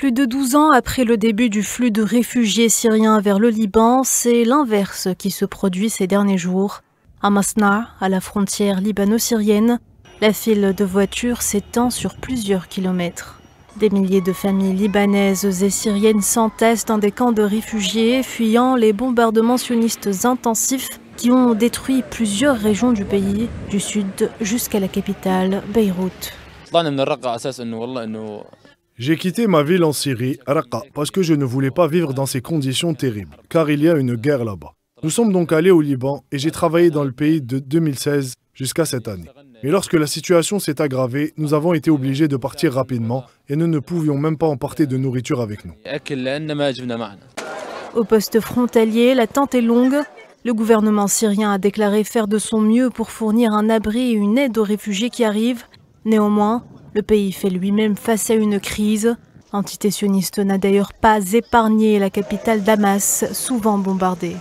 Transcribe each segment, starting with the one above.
Plus de 12 ans après le début du flux de réfugiés syriens vers le Liban, c'est l'inverse qui se produit ces derniers jours. À Masna, à la frontière libano-syrienne, la file de voitures s'étend sur plusieurs kilomètres. Des milliers de familles libanaises et syriennes s'entassent dans des camps de réfugiés, fuyant les bombardements sionistes intensifs qui ont détruit plusieurs régions du pays, du sud jusqu'à la capitale, Beyrouth. J'ai quitté ma ville en Syrie, Raqqa, parce que je ne voulais pas vivre dans ces conditions terribles, car il y a une guerre là-bas. Nous sommes donc allés au Liban et j'ai travaillé dans le pays de 2016 jusqu'à cette année. Mais lorsque la situation s'est aggravée, nous avons été obligés de partir rapidement et nous ne pouvions même pas emporter de nourriture avec nous. Au poste frontalier, l'attente est longue. Le gouvernement syrien a déclaré faire de son mieux pour fournir un abri et une aide aux réfugiés qui arrivent. Néanmoins, le pays fait lui-même face à une crise. L'entité sioniste n'a d'ailleurs pas épargné la capitale Damas, souvent bombardée.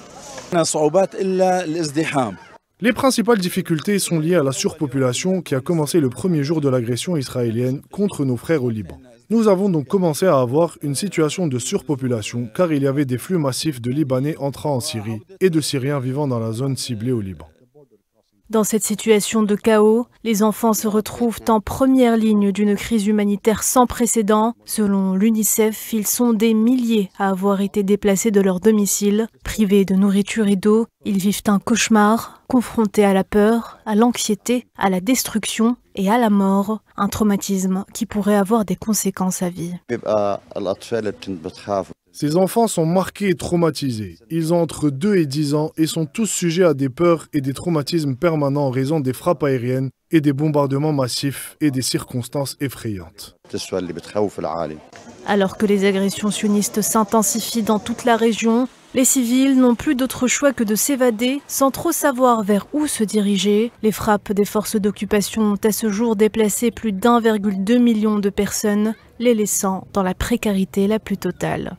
Les principales difficultés sont liées à la surpopulation qui a commencé le premier jour de l'agression israélienne contre nos frères au Liban. Nous avons donc commencé à avoir une situation de surpopulation car il y avait des flux massifs de Libanais entrant en Syrie et de Syriens vivant dans la zone ciblée au Liban. Dans cette situation de chaos, les enfants se retrouvent en première ligne d'une crise humanitaire sans précédent. Selon l'UNICEF, ils sont des milliers à avoir été déplacés de leur domicile. Privés de nourriture et d'eau, ils vivent un cauchemar, confrontés à la peur, à l'anxiété, à la destruction et à la mort. Un traumatisme qui pourrait avoir des conséquences à vie. Ces enfants sont marqués et traumatisés. Ils ont entre 2 et 10 ans et sont tous sujets à des peurs et des traumatismes permanents en raison des frappes aériennes et des bombardements massifs et des circonstances effrayantes. Alors que les agressions sionistes s'intensifient dans toute la région, les civils n'ont plus d'autre choix que de s'évader sans trop savoir vers où se diriger. Les frappes des forces d'occupation ont à ce jour déplacé plus d'1,2 million de personnes, les laissant dans la précarité la plus totale.